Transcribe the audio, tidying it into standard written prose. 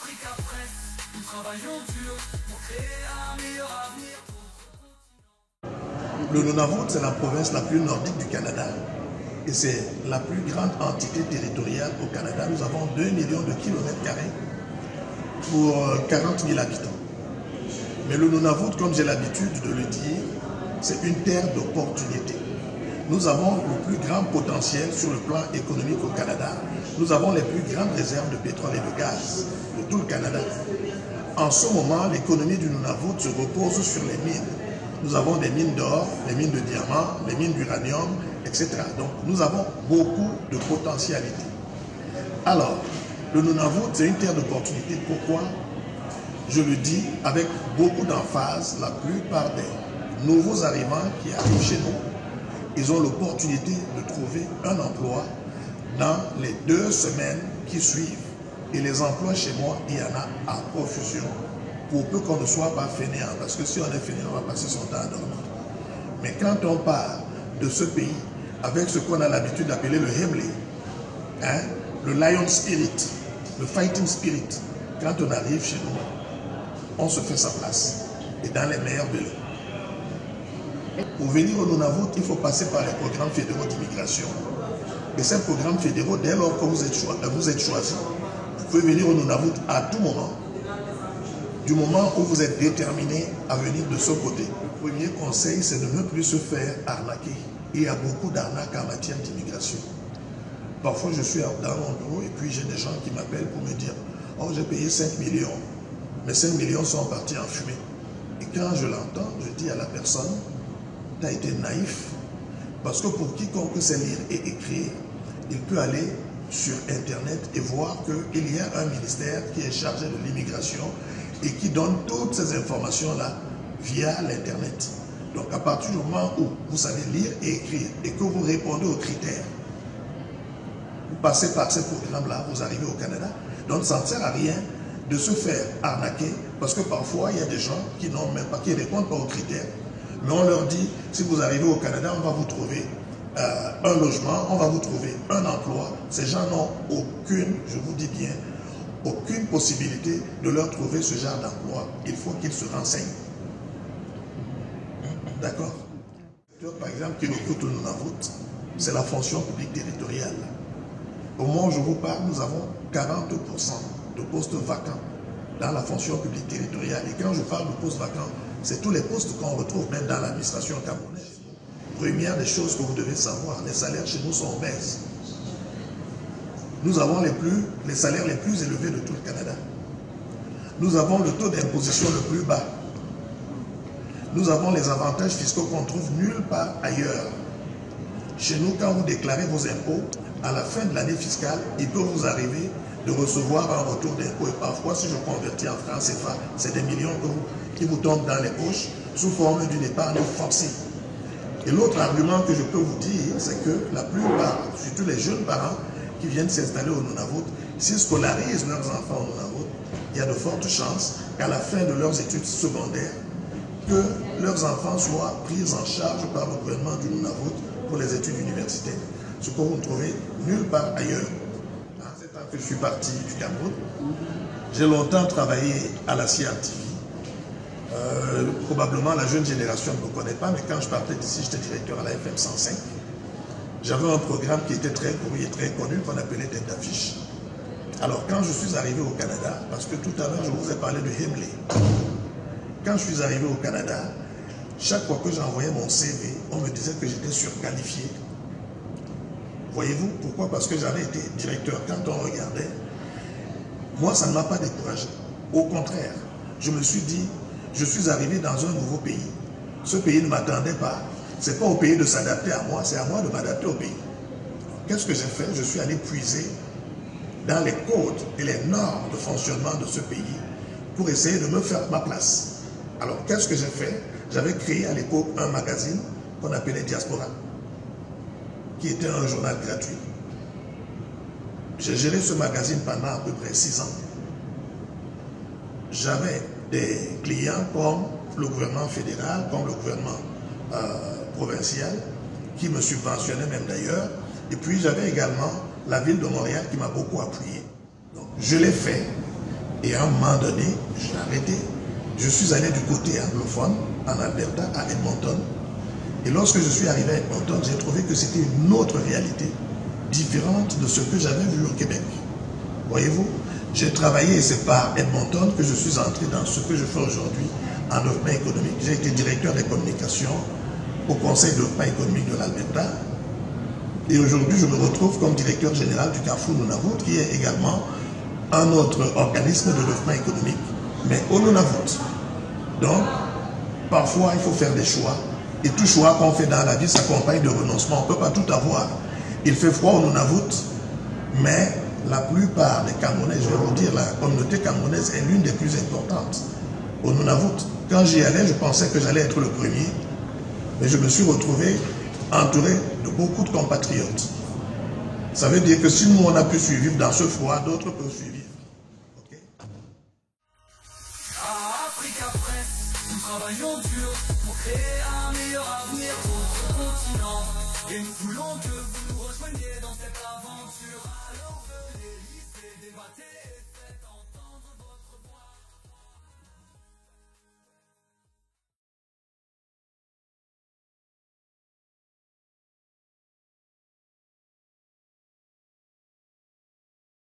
Africa Presse, nous travaillons dur pour créer un meilleur avenir. Le Nunavut, c'est la province la plus nordique du Canada et c'est la plus grande entité territoriale au Canada. Nous avons 2 millions de kilomètres carrés pour 40 000 habitants. Mais le Nunavut, comme j'ai l'habitude de le dire, c'est une terre d'opportunités. Nous avons le plus grand potentiel sur le plan économique au Canada. Nous avons les plus grandes réserves de pétrole et de gaz de tout le Canada. En ce moment, l'économie du Nunavut se repose sur les mines. Nous avons des mines d'or, des mines de diamants, des mines d'uranium, etc. Donc nous avons beaucoup de potentialités. Alors, le Nunavut, c'est une terre d'opportunités. Pourquoi? Je le dis avec beaucoup d'emphase, la plupart des nouveaux arrivants qui arrivent chez nous, ils ont l'opportunité de trouver un emploi dans les 2 semaines qui suivent. Et les emplois chez moi, il y en a à profusion. Pour peu qu'on ne soit pas fainéant, parce que si on est fainéant, on va passer son temps à dormir. Mais quand on part de ce pays avec ce qu'on a l'habitude d'appeler le Hemley, hein, le lion spirit, le fighting spirit, quand on arrive chez nous, on se fait sa place, et dans les meilleurs délais. Pour venir au Nunavut, il faut passer par les programmes fédéraux d'immigration. Et ces programmes fédéraux, dès lors que vous êtes choisi, vous pouvez venir au Nunavut à tout moment. Du moment où vous êtes déterminé à venir de ce côté. Le premier conseil, c'est de ne plus se faire arnaquer. Il y a beaucoup d'arnaques en matière d'immigration. Parfois, je suis dans mon bureau et puis j'ai des gens qui m'appellent pour me dire « Oh, j'ai payé 5 millions. Mais 5 millions sont partis en fumée. » Et quand je l'entends, je dis à la personne « Tu as été naïf. » Parce que pour quiconque sait lire et écrire, il peut aller sur Internet et voir qu'il y a un ministère qui est chargé de l'immigration et qui donne toutes ces informations-là via l'Internet. Donc à partir du moment où vous savez lire et écrire et que vous répondez aux critères, vous passez par ces programmes-là, vous arrivez au Canada. Donc ça ne sert à rien de se faire arnaquer parce que parfois il y a des gens qui n'ont même pas, qui ne répondent pas aux critères. Mais on leur dit, si vous arrivez au Canada, on va vous trouver un logement, on va vous trouver un emploi. Ces gens n'ont aucune, je vous dis bien, aucune possibilité de leur trouver ce genre d'emploi. Il faut qu'ils se renseignent. D'accord? Par exemple, qui recrute au Nunavut, c'est la fonction publique territoriale. Au moment où je vous parle, nous avons 40% de postes vacants dans la fonction publique territoriale. Et quand je parle de postes vacants, c'est tous les postes qu'on retrouve même dans l'administration camerounaise. Première des choses que vous devez savoir, les salaires chez nous sont obèses. Nous avons les salaires les plus élevés de tout le Canada. Nous avons le taux d'imposition le plus bas. Nous avons les avantages fiscaux qu'on trouve nulle part ailleurs. Chez nous, quand vous déclarez vos impôts, à la fin de l'année fiscale, il peut vous arriver de recevoir un retour d'impôt. Et parfois, si je convertis en francs CFA, c'est des millions qui vous tombent dans les poches sous forme d'une épargne forcée. Et l'autre argument que je peux vous dire, c'est que la plupart, surtout les jeunes parents qui viennent s'installer au Nunavut, s'ils scolarisent leurs enfants au Nunavut, il y a de fortes chances qu'à la fin de leurs études secondaires, que leurs enfants soient pris en charge par le gouvernement du Nunavut pour les études universitaires. Ce que vous ne trouvez nulle part ailleurs. En ce temps que je suis parti du Cameroun, j'ai longtemps travaillé à la CRTV. Probablement la jeune génération ne me connaît pas, mais quand je partais d'ici, j'étais directeur à la FM 105. J'avais un programme qui était très couru et très connu, qu'on appelait Tête d'affiche. Alors quand je suis arrivé au Canada, parce que tout à l'heure je vous ai parlé de Hemley, quand je suis arrivé au Canada, chaque fois que j'envoyais mon CV, on me disait que j'étais surqualifié. Voyez-vous pourquoi? Parce que j'avais été directeur. Quand on regardait, moi ça ne m'a pas découragé. Au contraire, je me suis dit, je suis arrivé dans un nouveau pays. Ce pays ne m'attendait pas. Ce n'est pas au pays de s'adapter à moi, c'est à moi de m'adapter au pays. Qu'est-ce que j'ai fait? Je suis allé puiser dans les codes et les normes de fonctionnement de ce pays pour essayer de me faire ma place. Alors, qu'est-ce que j'ai fait? J'avais créé à l'époque un magazine qu'on appelait Diaspora, qui était un journal gratuit. J'ai géré ce magazine pendant à peu près 6 ans. J'avais des clients comme le gouvernement fédéral, comme le gouvernement provincial, qui me subventionnaient même d'ailleurs. Et puis j'avais également la ville de Montréal qui m'a beaucoup appuyé. Donc, je l'ai fait Et à un moment donné, j'ai arrêté. Je suis allé du côté anglophone, en Alberta, à Edmonton. Et lorsque je suis arrivé à Edmonton, j'ai trouvé que c'était une autre réalité, différente de ce que j'avais vu au Québec. Voyez-vous, j'ai travaillé et c'est par Edmonton que je suis entré dans ce que je fais aujourd'hui en développement économique. J'ai été directeur des communications au Conseil de développement économique de l'Alberta. Et aujourd'hui, je me retrouve comme directeur général du Carrefour Nunavut, qui est également un autre organisme de développement économique, mais au Nunavut. Donc, parfois, il faut faire des choix. Et tout choix qu'on fait dans la vie s'accompagne de renoncement. On ne peut pas tout avoir. Il fait froid au Nunavut, mais la plupart des Camerounais, je vais vous dire, la communauté camerounaise est l'une des plus importantes au Nunavut. Quand j'y allais, je pensais que j'allais être le premier, mais je me suis retrouvé entouré de beaucoup de compatriotes. Ça veut dire que si nous, on a pu survivre dans ce froid, d'autres peuvent survivre. Okay? À Africa Press, nous travaillons dur pour créer un meilleur avenir pour notre continent. Et nous voulons que vous nous rejoigniez dans cette aventure. Alors venez.